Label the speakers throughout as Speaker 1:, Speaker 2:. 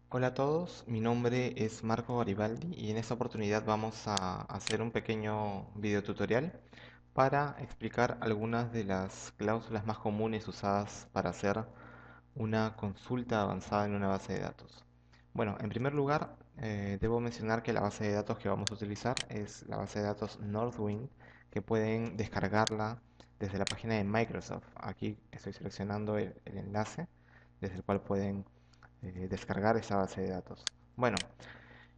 Speaker 1: Hola a todos, mi nombre es Marco Garibaldi y en esta oportunidad vamos a hacer un pequeño video tutorial para explicar algunas de las cláusulas más comunes usadas para hacer una consulta avanzada en una base de datos. Bueno, en primer lugar, debo mencionar que la base de datos que vamos a utilizar es la base de datos Northwind, que pueden descargarla desde la página de Microsoft. Aquí estoy seleccionando el enlace desde el cual pueden descargar esa base de datos. Bueno,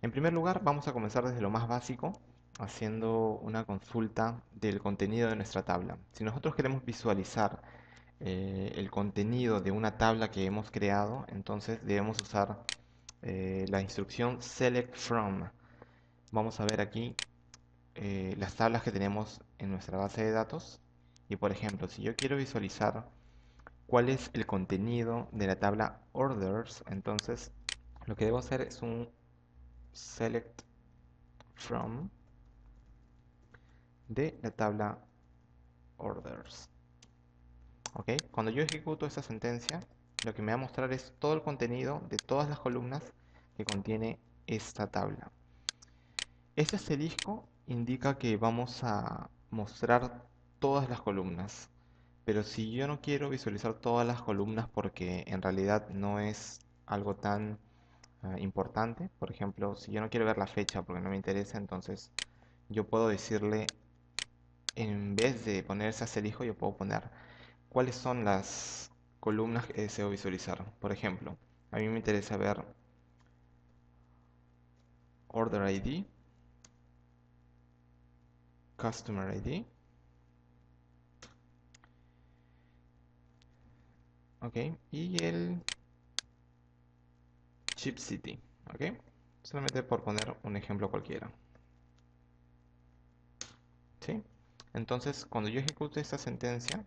Speaker 1: en primer lugar vamos a comenzar desde lo más básico, haciendo una consulta del contenido de nuestra tabla. Si nosotros queremos visualizar el contenido de una tabla que hemos creado, entonces debemos usar la instrucción select from. Vamos a ver aquí las tablas que tenemos en nuestra base de datos. Y por ejemplo, si yo quiero visualizar cuál es el contenido de la tabla orders, entonces lo que debo hacer es un select from de la tabla orders. ¿Ok? Cuando yo ejecuto esa sentencia, lo que me va a mostrar es todo el contenido de todas las columnas que contiene esta tabla. Este asterisco indica que vamos a mostrar todas las columnas, pero si yo no quiero visualizar todas las columnas porque en realidad no es algo tan importante, por ejemplo, si yo no quiero ver la fecha porque no me interesa, entonces yo puedo decirle, en vez de poner ese asterisco, yo puedo poner cuáles son las columnas que deseo visualizar. Por ejemplo, a mí me interesa ver Order ID, Customer ID, ok, y el Chip City, ok, solamente por poner un ejemplo cualquiera, ¿sí? Entonces, cuando yo ejecute esta sentencia,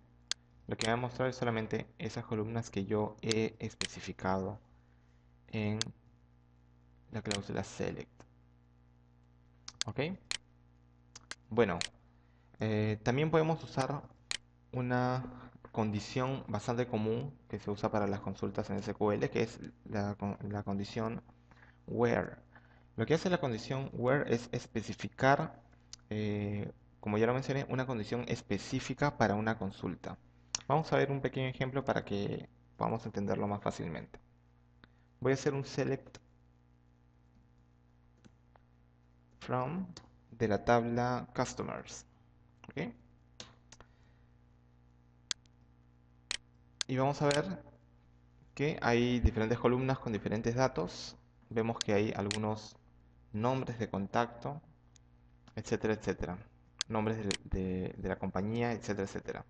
Speaker 1: lo que va a mostrar es solamente esas columnas que yo he especificado en la cláusula select, ok. Bueno, también podemos usar una condición bastante común que se usa para las consultas en SQL, que es la condición where. Lo que hace la condición where es especificar, como ya lo mencioné, una condición específica para una consulta. Vamos a ver un pequeño ejemplo para que podamos entenderlo más fácilmente. Voy a hacer un select from de la tabla customers. ¿Ok? Y vamos a ver que hay diferentes columnas con diferentes datos. Vemos que hay algunos nombres de contacto, etcétera, etcétera. Nombres de la compañía, etcétera, etcétera.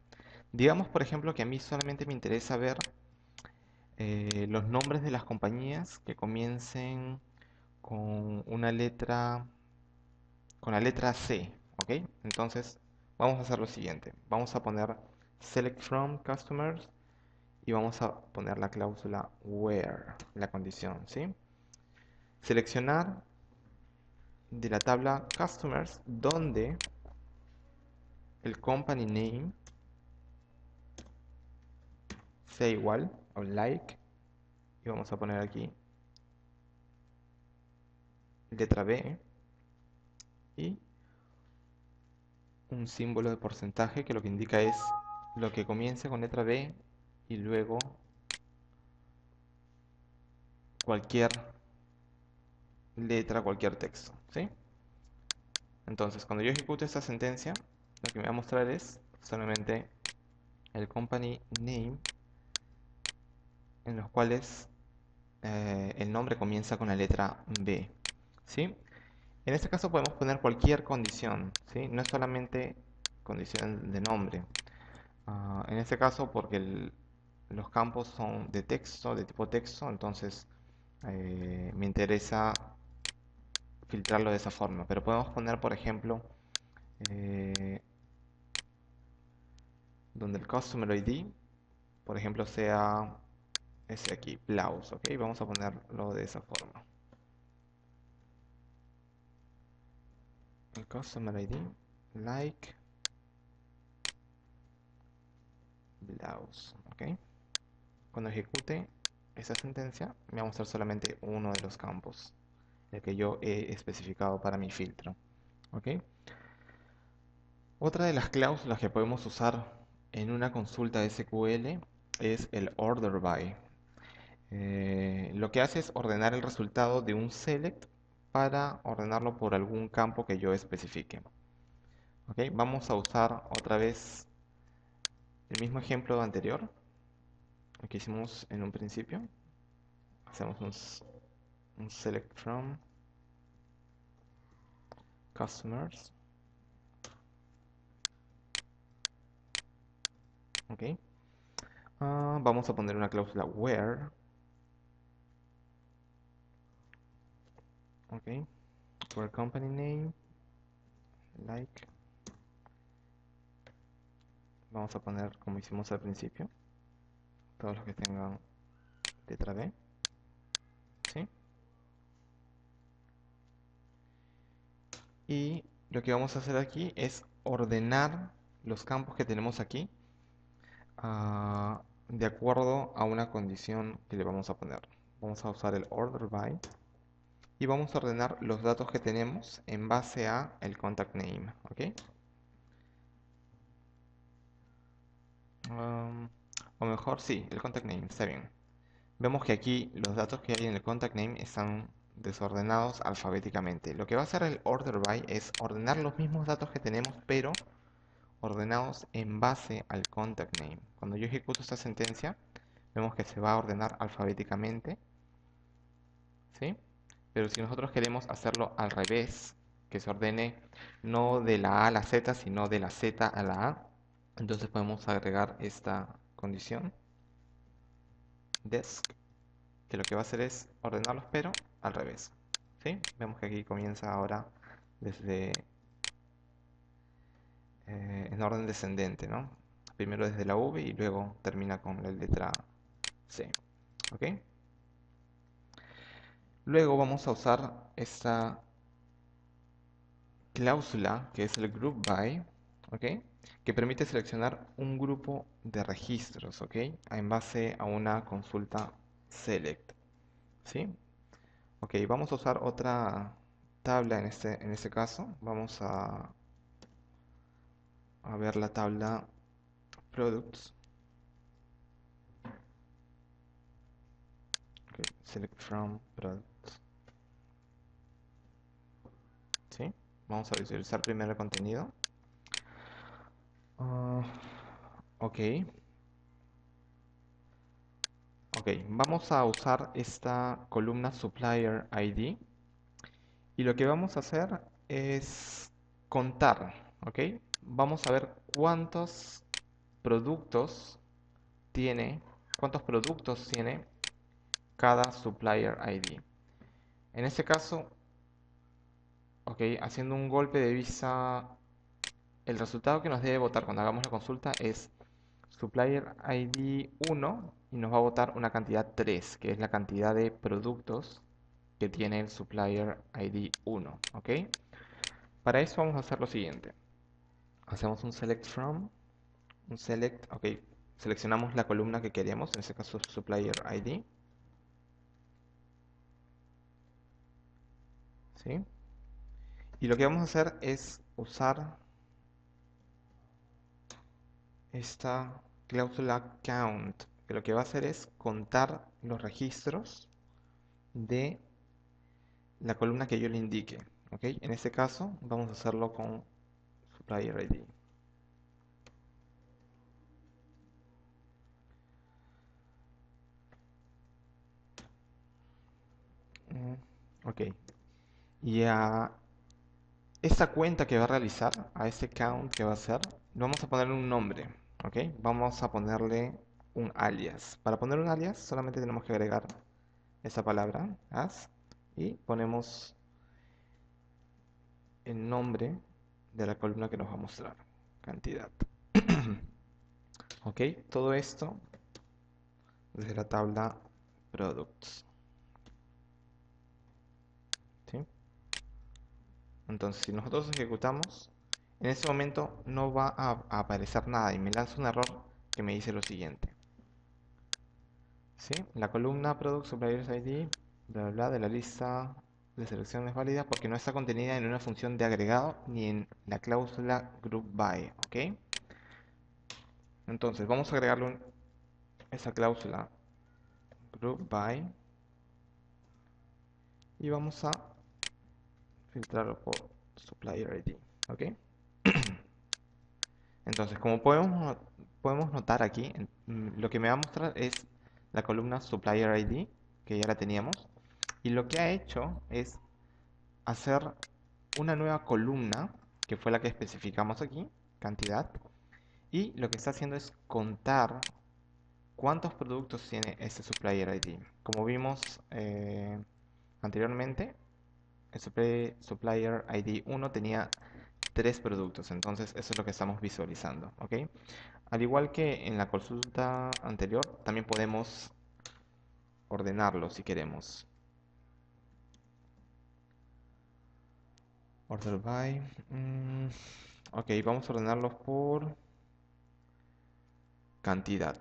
Speaker 1: Digamos, por ejemplo, que a mí solamente me interesa ver los nombres de las compañías que comiencen con una letra, con la letra C, ¿ok? Entonces, vamos a hacer lo siguiente. Vamos a poner select from customers y vamos a poner la cláusula where, la condición, ¿sí? Seleccionar de la tabla customers donde el company name sea igual o like y vamos a poner aquí letra B y un símbolo de porcentaje que lo que indica es lo que comience con letra B y luego cualquier letra, cualquier texto, ¿sí? Entonces, cuando yo ejecute esta sentencia, lo que me va a mostrar es solamente el company name en los cuales el nombre comienza con la letra B, ¿sí? En este caso podemos poner cualquier condición, ¿sí? No es solamente condición de nombre. En este caso, porque los campos son de texto, de tipo texto, entonces me interesa filtrarlo de esa forma. Pero podemos poner, por ejemplo, eh, donde el Customer ID, por ejemplo, sea ese aquí, Blaus, ¿ok? Vamos a ponerlo de esa forma. El Customer ID, like, Blaus, ¿ok? Cuando ejecute, esa sentencia me va a mostrar solamente uno de los campos, el que yo he especificado para mi filtro. ¿Ok? Otra de las cláusulas que podemos usar en una consulta SQL es el order by. Lo que hace es ordenar el resultado de un select para ordenarlo por algún campo que yo especifique. ¿Ok? Vamos a usar otra vez el mismo ejemplo anterior, el que hicimos en un principio. Hacemos un select from customers. ¿Ok? Vamos a poner una cláusula where. ¿Ok? Where company name, like. Vamos a poner como hicimos al principio, todos los que tengan letra B. ¿Sí? Y lo que vamos a hacer aquí es ordenar los campos que tenemos aquí de acuerdo a una condición que le vamos a poner. Vamos a usar el order by y vamos a ordenar los datos que tenemos en base a el contact name. ¿Ok? Um, o mejor, sí, el contact name, está bien. Vemos que aquí los datos que hay en el contact name están desordenados alfabéticamente. Lo que va a hacer el order by es ordenar los mismos datos que tenemos, pero ordenados en base al contact name. Cuando yo ejecuto esta sentencia, vemos que se va a ordenar alfabéticamente, ¿sí? Pero si nosotros queremos hacerlo al revés, que se ordene no de la A a la Z, sino de la Z a la A, entonces podemos agregar esta condición, desc, que lo que va a hacer es ordenarlos, pero al revés, ¿sí? Vemos que aquí comienza ahora desde en orden descendente, ¿no? Primero desde la V y luego termina con la letra C. ¿Ok? Luego vamos a usar esta cláusula que es el group by, ¿ok? Que permite seleccionar un grupo de registros, ¿ok? En base a una consulta select, ¿sí? Ok, vamos a usar otra tabla en este caso. Vamos a ver la tabla products. Ok, select from products. ¿Sí? Vamos a visualizar primero el contenido. Ah, ok. Ok, vamos a usar esta columna supplier ID y lo que vamos a hacer es contar, ¿ok? Vamos a ver productos tiene, cuántos productos tiene cada supplier ID. En este caso, ok, haciendo un golpe de vista, el resultado que nos debe votar cuando hagamos la consulta es supplier ID 1 y nos va a votar una cantidad 3, que es la cantidad de productos que tiene el supplier ID 1. ¿Ok? Para eso vamos a hacer lo siguiente. Hacemos un select from, un select, ok, seleccionamos la columna que queremos, en este caso supplier ID. ¿Sí? Y lo que vamos a hacer es usar esta cláusula count, que lo que va a hacer es contar los registros de la columna que yo le indique. ¿Ok? En este caso vamos a hacerlo con supplier ID. Ok. Y a esta cuenta que va a realizar, a este count que va a hacer, le vamos a poner un nombre. ¿Ok? Vamos a ponerle un alias. Para poner un alias solamente tenemos que agregar esa palabra, as, y ponemos el nombre de la columna que nos va a mostrar. Cantidad. Ok, todo esto desde la tabla products. ¿Sí? Entonces, si nosotros ejecutamos, en ese momento no va a aparecer nada y me lanza un error que me dice lo siguiente. ¿sí? La columna Product Suppliers ID, bla, bla, bla, de la lista de selecciones válidas porque no está contenida en una función de agregado ni en la cláusula group by, ¿ok? Entonces vamos a agregarle esa cláusula group by y vamos a filtrarlo por supplier ID, ¿ok? Entonces, como podemos notar aquí, lo que me va a mostrar es la columna supplier ID, que ya la teníamos, y lo que ha hecho es hacer una nueva columna, que fue la que especificamos aquí, cantidad, y lo que está haciendo es contar cuántos productos tiene este supplier ID. Como vimos anteriormente, el supplier ID 1 tenía 3 productos, entonces eso es lo que estamos visualizando, ¿ok? Al igual que en la consulta anterior, también podemos ordenarlo si queremos. Order by. Ok, vamos a ordenarlos por cantidad.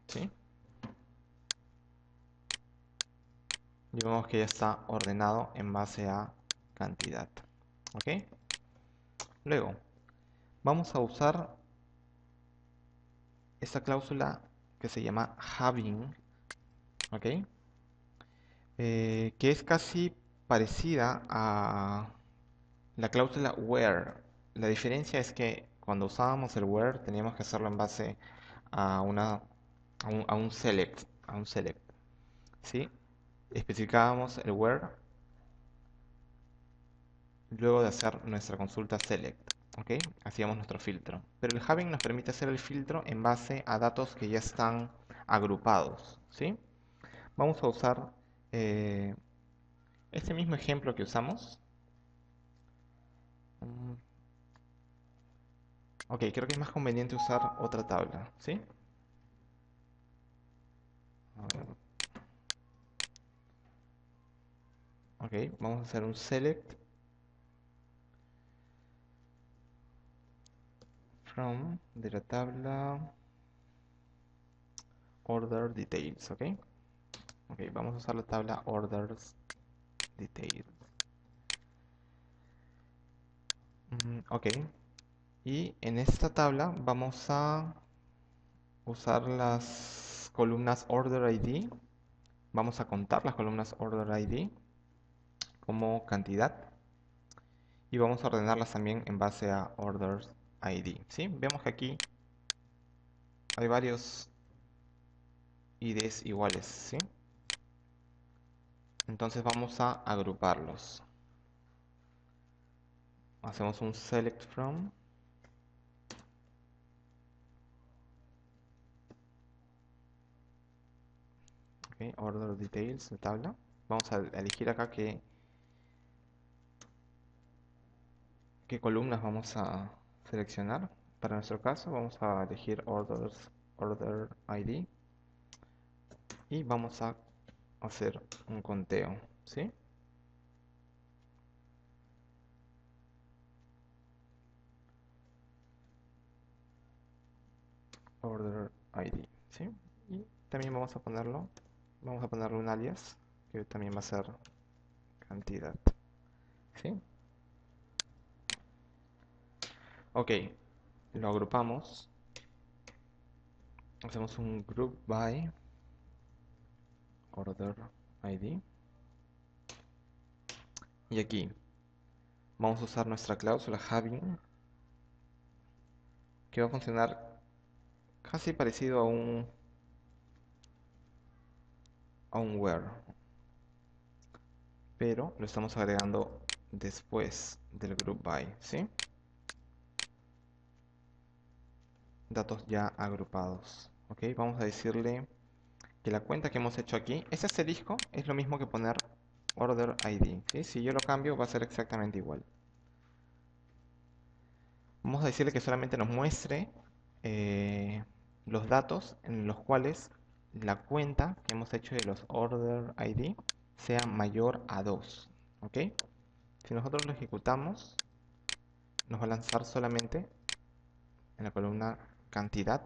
Speaker 1: ¿Sí? Y vemos que ya está ordenado en base a cantidad. ¿Ok? Luego, vamos a usar esta cláusula que se llama having. ¿Ok? Que es casi parecida a la cláusula where. La diferencia es que cuando usábamos el where teníamos que hacerlo en base a a un select, ¿sí? Especificábamos el where luego de hacer nuestra consulta select, ¿ok? Hacíamos nuestro filtro. Pero el having nos permite hacer el filtro en base a datos que ya están agrupados, ¿sí? Vamos a usar eh, este mismo ejemplo que usamos. Mm, Ok, creo que es más conveniente usar otra tabla, ¿sí? A ver. Ok, vamos a hacer un select from de la tabla order details, ¿ok? Ok, vamos a usar la tabla orders details. Ok, y en esta tabla vamos a usar las columnas order ID. Vamos a contar las columnas order ID como cantidad y vamos a ordenarlas también en base a orders ID, ¿sí? Vemos que aquí hay varios IDs iguales, ¿sí? Entonces vamos a agruparlos. Hacemos un select from. Ok, order details de tabla. Vamos a elegir acá qué columnas vamos a seleccionar. Para nuestro caso vamos a elegir order ID y vamos a hacer un conteo, ¿sí? Order ID, ¿sí? Y también vamos a ponerle un alias que también va a ser cantidad, ¿sí? Ok, lo agrupamos, hacemos un group by order ID y aquí vamos a usar nuestra cláusula having que va a funcionar casi parecido a un where, pero lo estamos agregando después del group by, ¿sí? Datos ya agrupados. Ok, vamos a decirle que la cuenta que hemos hecho aquí, ese asterisco es lo mismo que poner order ID, ¿sí? Si yo lo cambio va a ser exactamente igual. Vamos a decirle que solamente nos muestre eh, los datos en los cuales la cuenta que hemos hecho de los order ID sea mayor a 2. ¿Ok? Si nosotros lo ejecutamos, nos va a lanzar solamente en la columna cantidad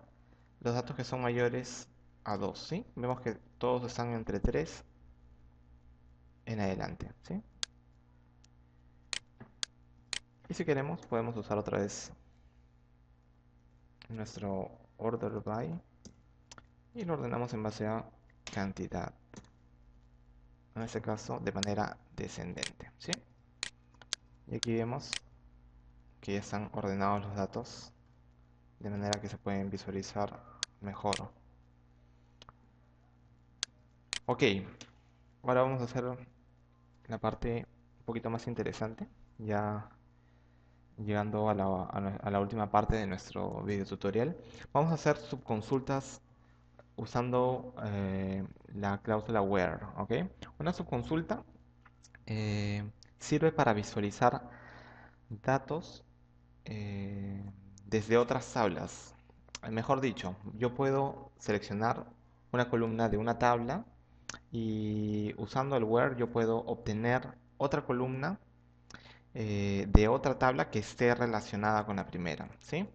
Speaker 1: los datos que son mayores a 2, ¿sí? Vemos que todos están entre 3 en adelante, ¿sí? Y si queremos, podemos usar otra vez nuestro order by y lo ordenamos en base a cantidad. En este caso, de manera descendente, ¿sí? Y aquí vemos que ya están ordenados los datos de manera que se pueden visualizar mejor. Ok, ahora vamos a hacer la parte un poquito más interesante, ya llegando a la última parte de nuestro video tutorial. Vamos a hacer subconsultas usando la cláusula where, ¿ok? Una subconsulta sirve para visualizar datos desde otras tablas. Mejor dicho, yo puedo seleccionar una columna de una tabla y usando el where yo puedo obtener otra columna de otra tabla que esté relacionada con la primera, ¿sí?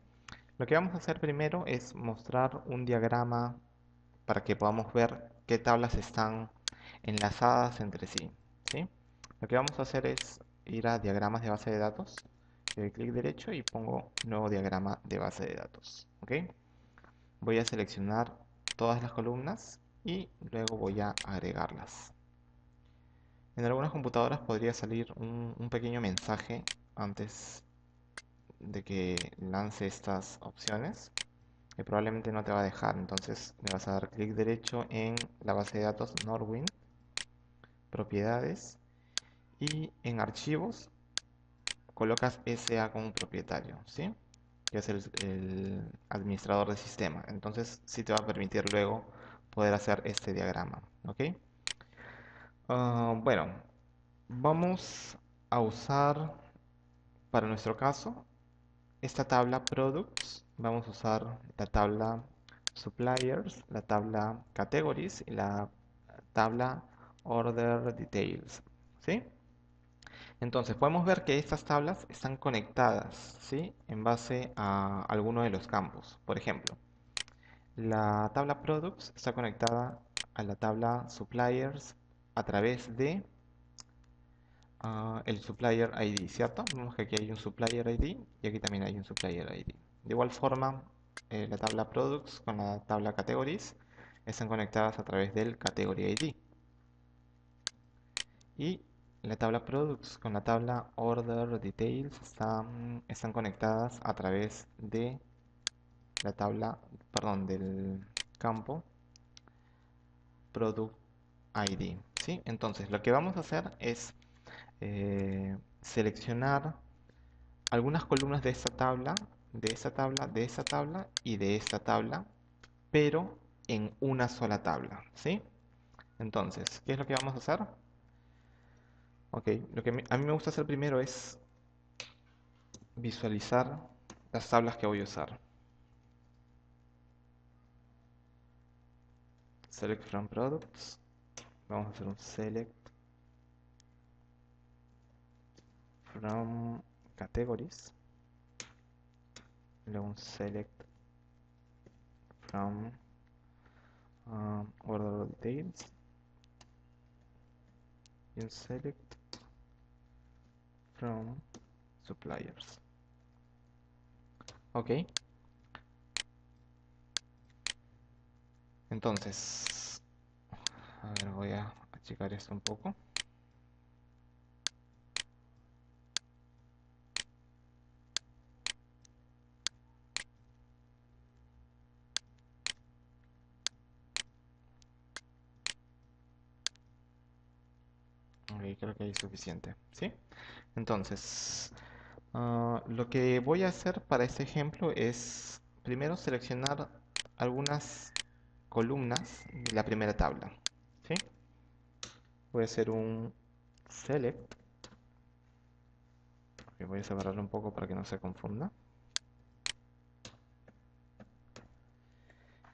Speaker 1: Lo que vamos a hacer primero es mostrar un diagrama para que podamos ver qué tablas están enlazadas entre sí, ¿sí? Lo que vamos a hacer es ir a diagramas de base de datos, le doy clic derecho y pongo nuevo diagrama de base de datos, ¿ok? Voy a seleccionar todas las columnas y luego voy a agregarlas. En algunas computadoras podría salir un pequeño mensaje antes de que lance estas opciones que probablemente no te va a dejar, entonces le vas a dar clic derecho en la base de datos Norwin, propiedades, y en archivos colocas SA como propietario, ¿sí? Que es el administrador de sistema. Entonces sí te va a permitir luego poder hacer este diagrama, ¿ok? Bueno, vamos a usar para nuestro caso esta tabla Products. Vamos a usar la tabla Suppliers, la tabla Categories y la tabla Order Details, ¿sí? Entonces podemos ver que estas tablas están conectadas, ¿sí? En base a alguno de los campos. Por ejemplo, la tabla Products está conectada a la tabla Suppliers a través de el Supplier ID, ¿cierto? Vemos que aquí hay un Supplier ID y aquí también hay un Supplier ID. De igual forma, la tabla Products con la tabla Categories están conectadas a través del Category ID. Y la tabla Products con la tabla Order Details están conectadas a través de la tabla, perdón, del campo Product ID, ¿sí? Entonces, lo que vamos a hacer es seleccionar algunas columnas de esta tabla, de esta tabla, de esta tabla y de esta tabla, pero en una sola tabla, ¿sí? Entonces, ¿qué es lo que vamos a hacer? Ok, lo que a mí me gusta hacer primero es visualizar las tablas que voy a usar. Select from products. Vamos a hacer un select from categories. Luego un select from order details. Y un select from suppliers. Ok. Entonces, a ver, voy a achicar esto un poco. Ok, creo que ahí es suficiente, ¿sí? Entonces, lo que voy a hacer para este ejemplo es primero seleccionar algunas columnas de la primera tabla, ¿sí? Voy a hacer un select, que voy a separarlo un poco para que no se confunda.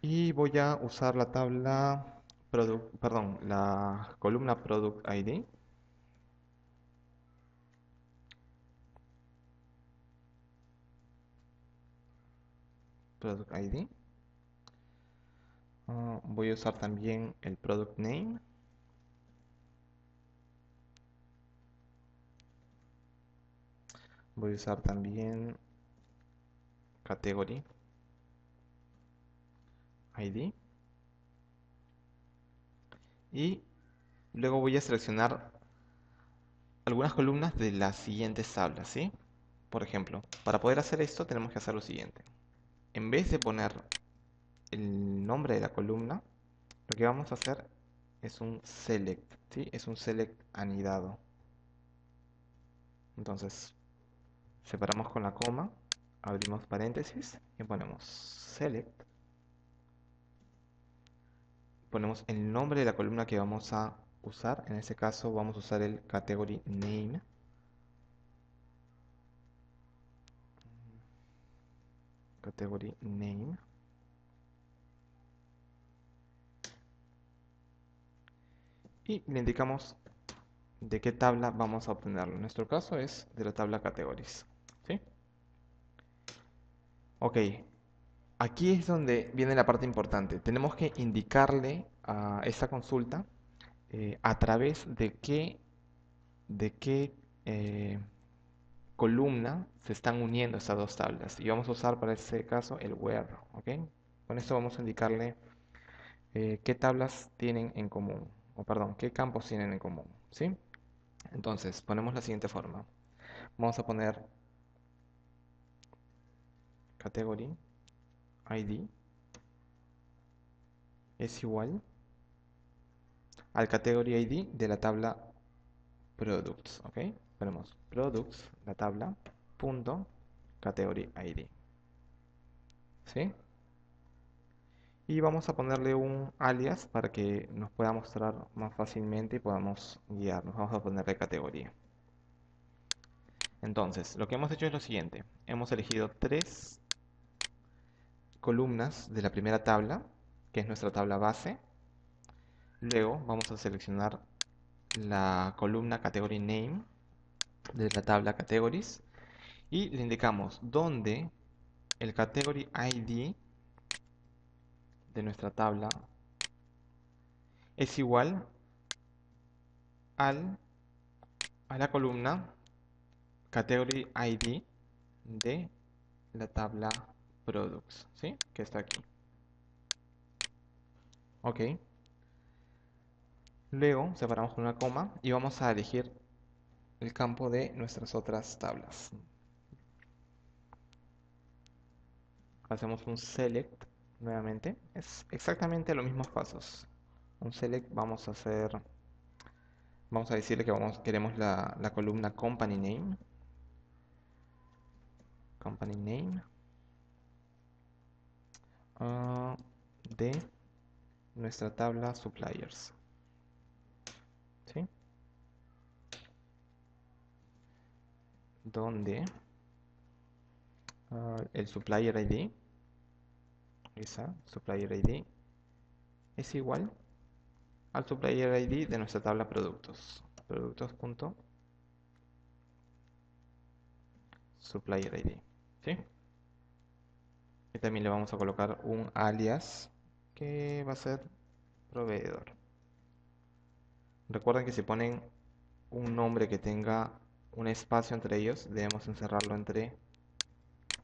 Speaker 1: Y voy a usar la tabla perdón, la columna Product ID. Product ID. Voy a usar también el product name. Voy a usar también category ID. Y luego voy a seleccionar algunas columnas de las siguientes tablas, ¿sí? Por ejemplo, para poder hacer esto tenemos que hacer lo siguiente. En vez de poner el nombre de la columna, lo que vamos a hacer es un select, ¿sí? Es un select anidado. Entonces, separamos con la coma, abrimos paréntesis y ponemos select. Ponemos el nombre de la columna que vamos a usar. En este caso vamos a usar el category name. Category name. Y le indicamos de qué tabla vamos a obtenerlo. En nuestro caso es de la tabla categories. ¿Sí? Ok, aquí es donde viene la parte importante. Tenemos que indicarle a esa consulta a través de qué columna se están uniendo estas dos tablas. Y vamos a usar para ese caso el where. ¿Ok? Con esto vamos a indicarle qué tablas tienen en común. O perdón, qué campos tienen en común. ¿Sí? Entonces, ponemos la siguiente forma. Vamos a poner category ID es igual al category ID de la tabla products, ¿ok? Ponemos products, la tabla, punto, category ID, ¿sí? Y vamos a ponerle un alias para que nos pueda mostrar más fácilmente y podamos guiarnos. Vamos a ponerle categoría. Entonces, lo que hemos hecho es lo siguiente. Hemos elegido tres columnas de la primera tabla, que es nuestra tabla base. Luego vamos a seleccionar la columna category name de la tabla categories y le indicamos dónde el category ID de nuestra tabla es igual al, a la columna category ID de la tabla products, ¿sí? Que está aquí. Ok. Luego separamos con una coma y vamos a elegir el campo de nuestras otras tablas. Hacemos un select nuevamente. Es exactamente los mismos pasos. Un select vamos a decirle que queremos la columna company name ah, de nuestra tabla suppliers, ¿sí? Donde el supplier ID, esa supplier ID es igual al supplier ID de nuestra tabla productos, productos.supplier ID, ¿sí? Y también le vamos a colocar un alias que va a ser proveedor. Recuerden que si ponen un nombre que tenga un espacio entre ellos, debemos encerrarlo entre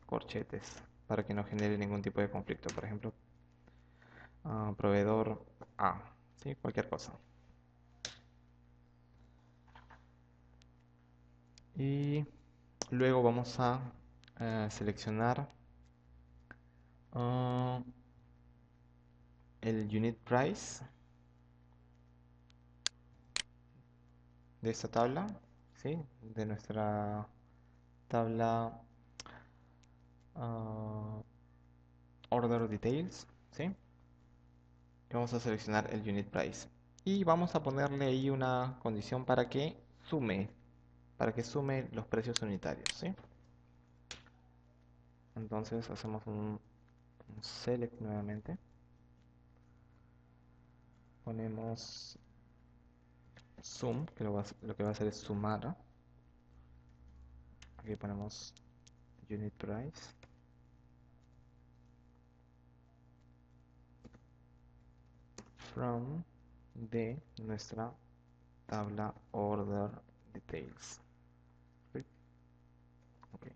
Speaker 1: corchetes para que no genere ningún tipo de conflicto. Por ejemplo, proveedor A, ¿sí? Cualquier cosa. Y luego vamos a seleccionar ah, el unit price de esta tabla, ¿sí? De nuestra tabla order details, ¿sí? Y vamos a seleccionar el unit price y vamos a ponerle ahí una condición para que sume los precios unitarios, ¿sí? Entonces hacemos un select nuevamente, ponemos sum, que lo que va a hacer es sumar. Aquí ponemos unit price from de nuestra tabla order details. Okay.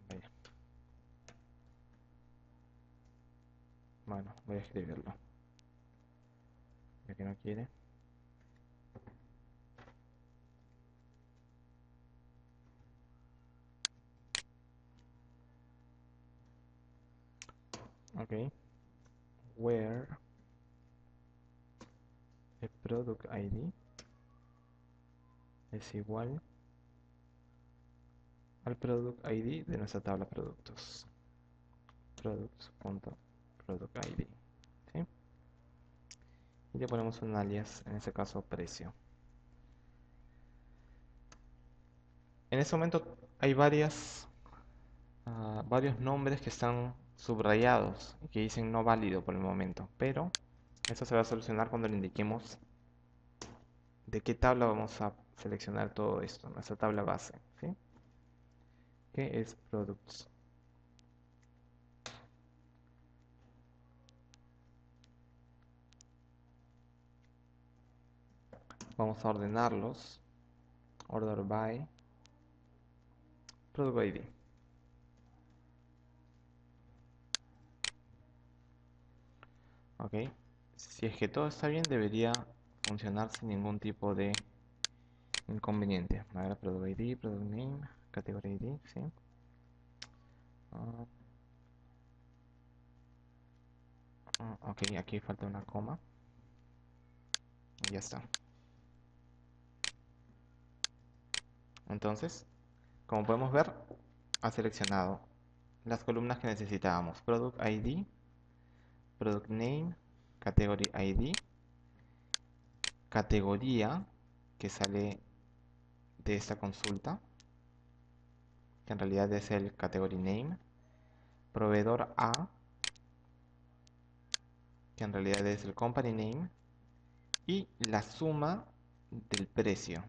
Speaker 1: Vaya. Bueno, voy a escribirlo, ya que no quiere. Ok, where the product ID es igual al product ID de nuestra tabla productos. Products.product ID. ¿Sí? Y le ponemos un alias, en este caso precio. En este momento hay varios nombres que están subrayados y que dicen no válido por el momento, pero eso se va a solucionar cuando le indiquemos de qué tabla vamos a seleccionar todo esto, nuestra tabla base, ¿sí? Que es products. Vamos a ordenarlos, order by product ID. Ok, si es que todo está bien, debería funcionar sin ningún tipo de inconveniente. A ver, product ID, product name, category ID, ¿sí? Ok, aquí falta una coma. Y ya está. Entonces, como podemos ver, ha seleccionado las columnas que necesitábamos. Product ID, Product Name, Category ID, categoría que sale de esta consulta, que en realidad es el Category Name, proveedor A, que en realidad es el Company Name, y la suma del precio,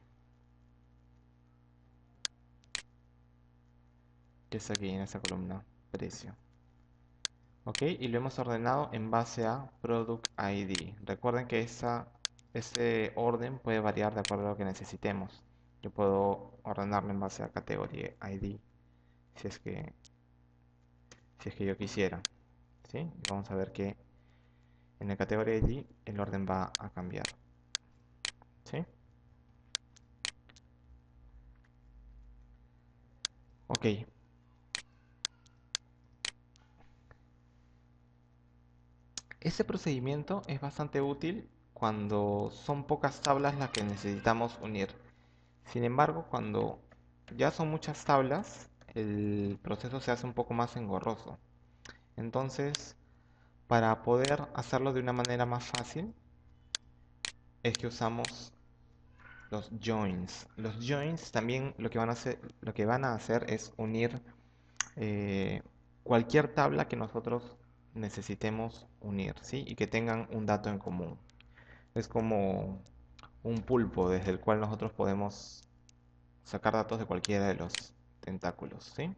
Speaker 1: que es aquí en esta columna, precio. Ok, y lo hemos ordenado en base a Product ID. Recuerden que ese orden puede variar de acuerdo a lo que necesitemos. Yo puedo ordenarlo en base a Category ID si es que, si es que yo quisiera. ¿Sí? Y vamos a ver que en el Category ID el orden va a cambiar. ¿Sí? Ok. Este procedimiento es bastante útil cuando son pocas tablas las que necesitamos unir. Sin embargo, cuando ya son muchas tablas, el proceso se hace un poco más engorroso. Entonces, para poder hacerlo de una manera más fácil, es que usamos los joins. Los joins también lo que van a hacer es unir eh, cualquier tabla que nosotros necesitemos unir, ¿sí? Y que tengan un dato en común. Es como un pulpo desde el cual nosotros podemos sacar datos de cualquiera de los tentáculos, ¿sí?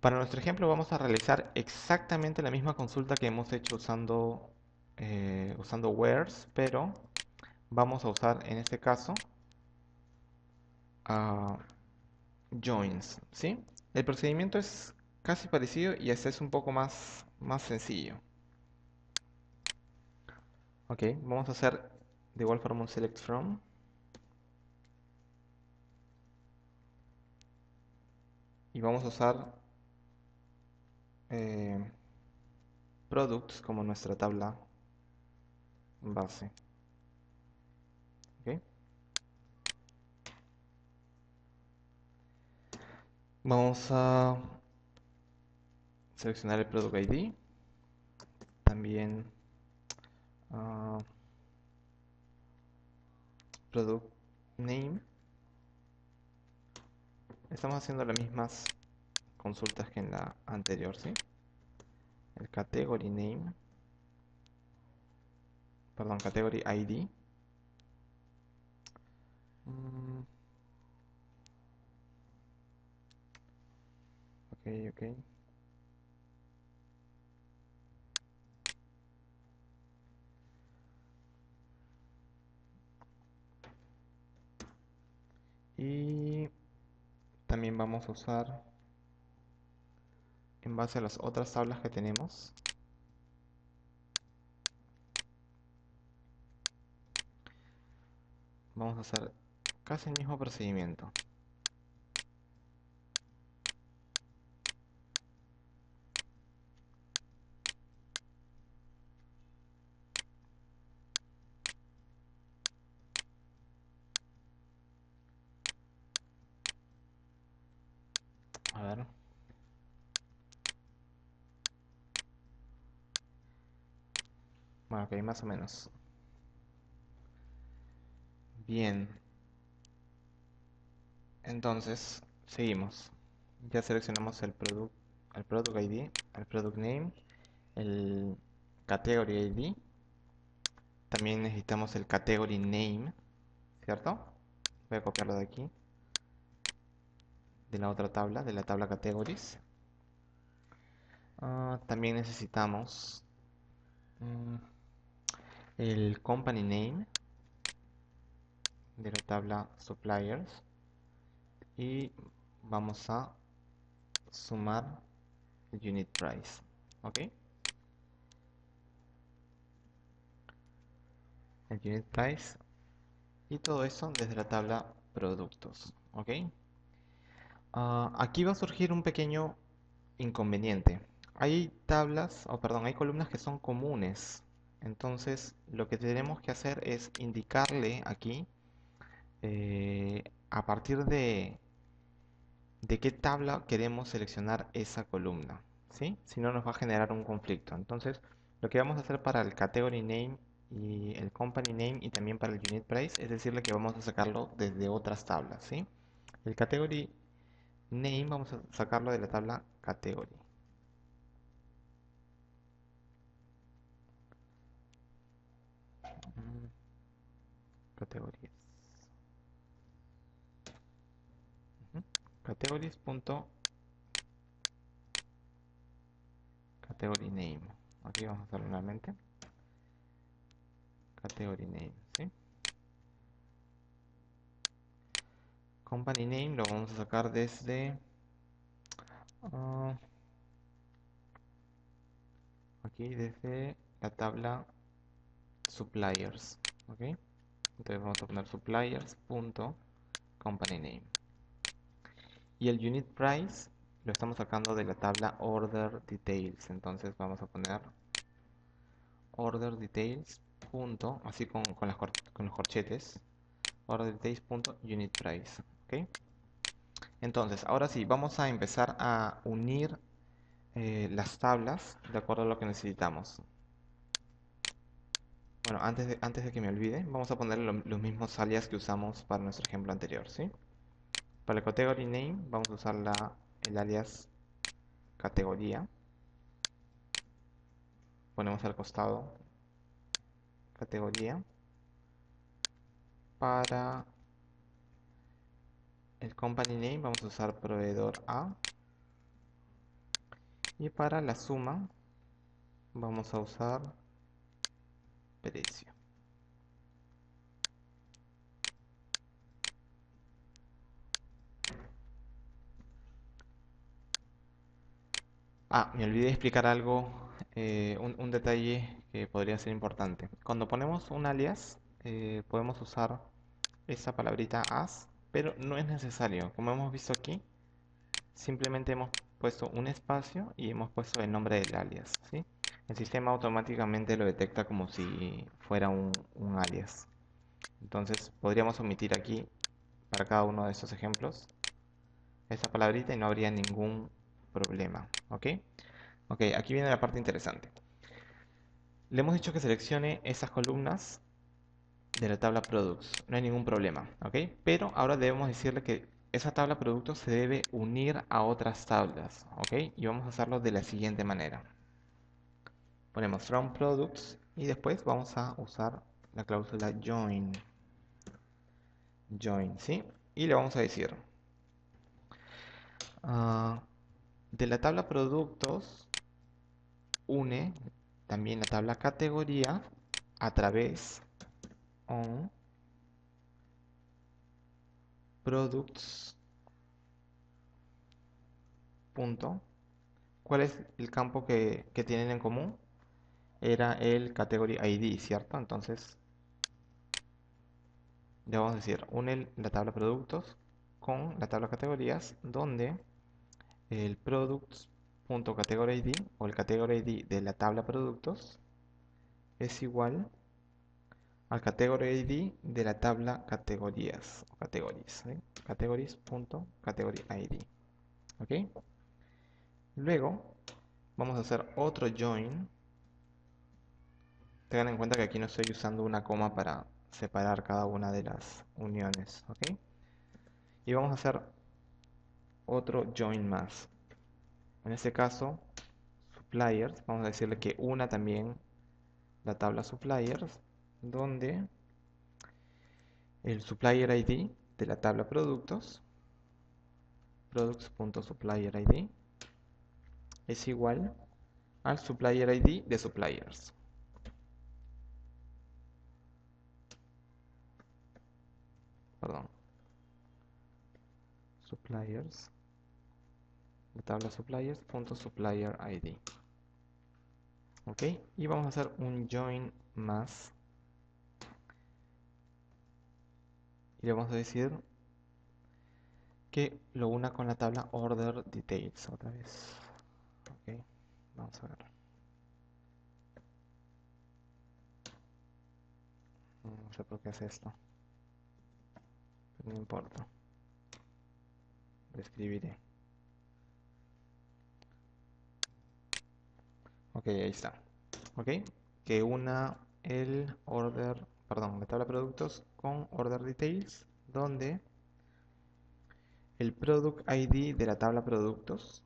Speaker 1: Para nuestro ejemplo vamos a realizar exactamente la misma consulta que hemos hecho usando wheres, pero vamos a usar en este caso a joins, ¿sí? El procedimiento es casi parecido y este es un poco más sencillo. Ok, vamos a hacer de igual forma un select from. Y vamos a usar eh, products como nuestra tabla base. ¿Ok? Vamos a seleccionar el product ID. También product name. Estamos haciendo las mismas consultas que en la anterior, ¿sí? El category name, perdón, category ID. Ok, ok. Y también vamos a usar, en base a las otras tablas que tenemos, vamos a hacer casi el mismo procedimiento. A ver. Bueno, ok, más o menos. Bien. Entonces, seguimos. Ya seleccionamos el product ID, el product name, el category ID. También necesitamos el category name, ¿cierto? Voy a copiarlo de aquí, de la otra tabla, de la tabla categories. También necesitamos mm, el company name de la tabla suppliers y vamos a sumar el unit price, ¿ok? El unit price y todo eso desde la tabla productos, ¿ok? Aquí va a surgir un pequeño inconveniente. Hay tablas, o perdón, hay columnas que son comunes. Entonces, lo que tenemos que hacer es indicarle aquí a partir de qué tabla queremos seleccionar esa columna, ¿sí? Si no nos va a generar un conflicto. Entonces, lo que vamos a hacer para el category name y el company name y también para el unit price es decirle que vamos a sacarlo desde otras tablas, ¿sí? El category name vamos a sacarlo de la tabla category. Mm, Categorías. Ujú. Categories.category name. Aquí vamos a hacerlo nuevamente. Category name, ¿sí? Company name lo vamos a sacar desde ah, aquí desde la tabla suppliers, ¿ok? Entonces vamos a poner suppliers.company name. Y el unit price lo estamos sacando de la tabla order details. Entonces vamos a poner order details punto, así con los corchetes, order details punto unit price, ¿ok? Entonces, ahora sí, vamos a empezar a unir las tablas de acuerdo a lo que necesitamos. Bueno, antes de que me olvide, vamos a poner los mismos alias que usamos para nuestro ejemplo anterior, ¿sí? Para el category name vamos a usar el alias categoría. Ponemos al costado categoría. Para el company name vamos a usar proveedor A. Y para la suma vamos a usar precio. Me olvidé explicar algo, un detalle que podría ser importante. Cuando ponemos un alias, podemos usar esa palabrita as, pero no es necesario. Como hemos visto aquí, simplemente hemos puesto un espacio y hemos puesto el nombre del alias, ¿sí? El sistema automáticamente lo detecta como si fuera un alias. Entonces podríamos omitir aquí, para cada uno de estos ejemplos, esa palabrita y no habría ningún problema, ¿ok? Ok, aquí viene la parte interesante. Le hemos dicho que seleccione esas columnas de la tabla products, no hay ningún problema, ¿ok? Pero ahora debemos decirle que esa tabla productos se debe unir a otras tablas, ¿ok? Y vamos a hacerlo de la siguiente manera. Ponemos from products y después vamos a usar la cláusula join, ¿sí? Y le vamos a decir de la tabla productos une también la tabla categoría a través on products punto. ¿Cuál es el campo que tienen en común? Era el category ID, ¿cierto? Entonces le vamos a decir, une la tabla productos con la tabla categorías, donde el products.category ID o el category ID de la tabla productos es igual al category ID de la tabla categorías o categories, ¿sí? Categories.category ID. ¿Ok? Luego vamos a hacer otro join. Tengan en cuenta que aquí no estoy usando una coma para separar cada una de las uniones. ¿Ok? Y vamos a hacer otro join más. En este caso, suppliers, vamos a decirle que una también la tabla suppliers, donde el supplier ID de la tabla productos, products.supplier_id, es igual al supplier ID de suppliers. Perdón. Suppliers, la tabla suppliers.supplier_id. Ok, y vamos a hacer un join más. Y le vamos a decir que lo una con la tabla order details otra vez. Ok, vamos a ver. No sé por qué hace esto, pero no importa. Lo escribiré. Ok, ahí está. Ok, que una el order, perdón, la tabla productos con order details, donde el product ID de la tabla productos,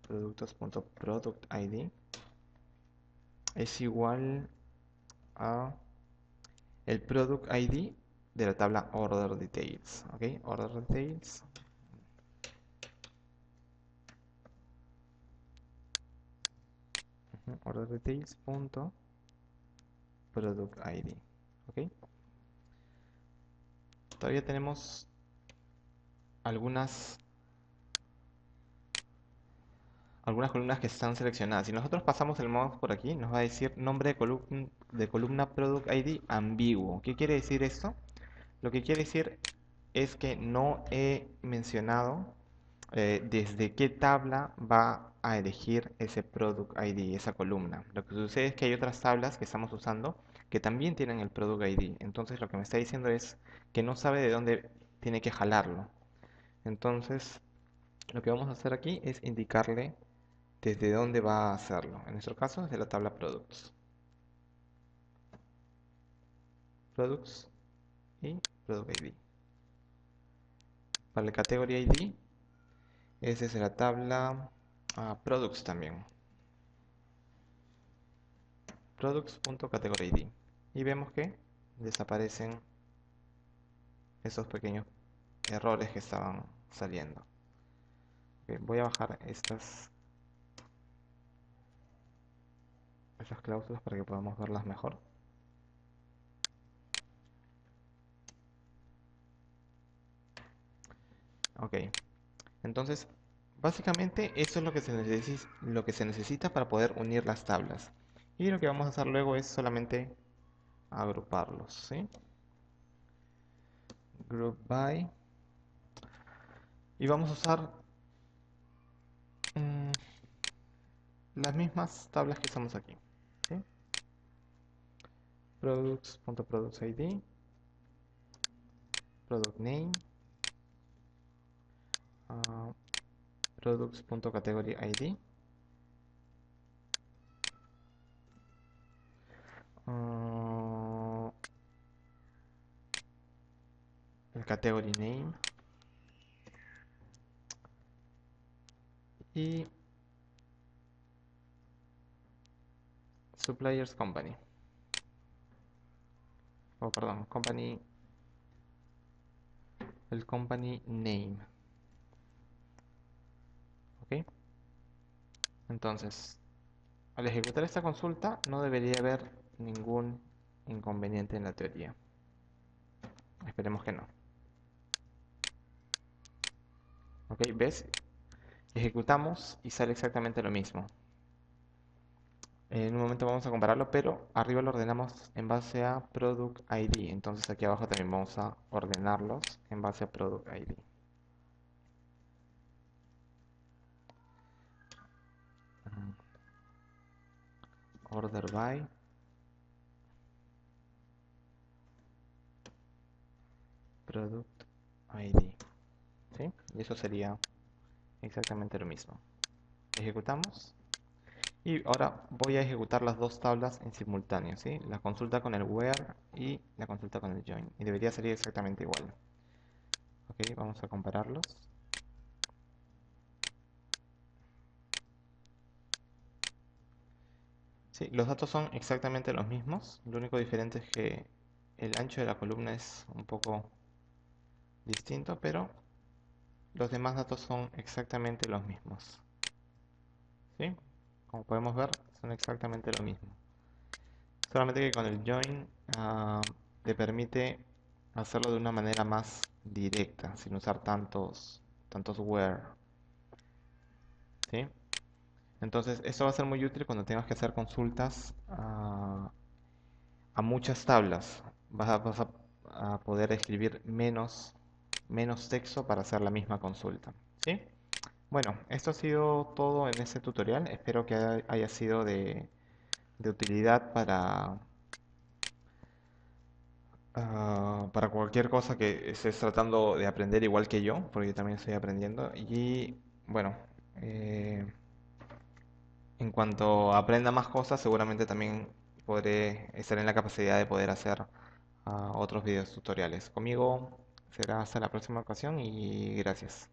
Speaker 1: productos.productID, es igual a el product ID de la tabla order details. Ok, order details. Order details punto product ID. Ok, todavía tenemos algunas columnas que están seleccionadas. Si nosotros pasamos el mouse por aquí, nos va a decir nombre de columna Product ID ambiguo. ¿Qué quiere decir esto? Lo que quiere decir es que no he mencionado desde qué tabla va a elegir ese Product ID, esa columna. Lo que sucede es que hay otras tablas que estamos usando que también tienen el Product ID. Entonces lo que me está diciendo es que no sabe de dónde tiene que jalarlo. Entonces lo que vamos a hacer aquí es indicarle desde dónde va a hacerlo. En nuestro caso, desde la tabla Products. Products y Product ID. Para el Category ID es desde la tabla Products también. Products.category ID. Y vemos que desaparecen esos pequeños errores que estaban saliendo. Ok, voy a bajar estas cláusulas para que podamos verlas mejor. Ok, entonces básicamente eso es lo que se necesita para poder unir las tablas. Y lo que vamos a hacer luego es solamente agruparlos, ¿sí? Group by. Y vamos a usar mm, las mismas tablas que usamos aquí, ¿sí? Products.productID, product name, products.category ID, el category name y suppliers company. Oh, perdón, company, el company name. ¿Ok? Entonces, al ejecutar esta consulta no debería haber ningún inconveniente en la teoría. Esperemos que no. Ok, ¿ves? Ejecutamos y sale exactamente lo mismo. En un momento vamos a compararlo, pero arriba lo ordenamos en base a Product ID. Entonces aquí abajo también vamos a ordenarlos en base a Product ID. Order by Product ID. ¿Sí? Y eso sería exactamente lo mismo. Ejecutamos. Y ahora voy a ejecutar las dos tablas en simultáneo, ¿sí? La consulta con el where y la consulta con el join. Y debería salir exactamente igual. Ok, vamos a compararlos. Sí, los datos son exactamente los mismos. Lo único diferente es que el ancho de la columna es un poco distinto, pero los demás datos son exactamente los mismos. ¿Sí? Como podemos ver, son exactamente lo mismo. Solamente que con el join te permite hacerlo de una manera más directa, sin usar tantos where. ¿Sí? Entonces, esto va a ser muy útil cuando tengas que hacer consultas a muchas tablas. Vas a poder escribir menos texto para hacer la misma consulta. ¿Sí? Bueno, esto ha sido todo en este tutorial. Espero que haya sido de utilidad para cualquier cosa que estés tratando de aprender igual que yo, porque yo también estoy aprendiendo. Y bueno, eh, en cuanto aprenda más cosas, seguramente también podré estar en la capacidad de poder hacer otros videos tutoriales. Conmigo será hasta la próxima ocasión y gracias.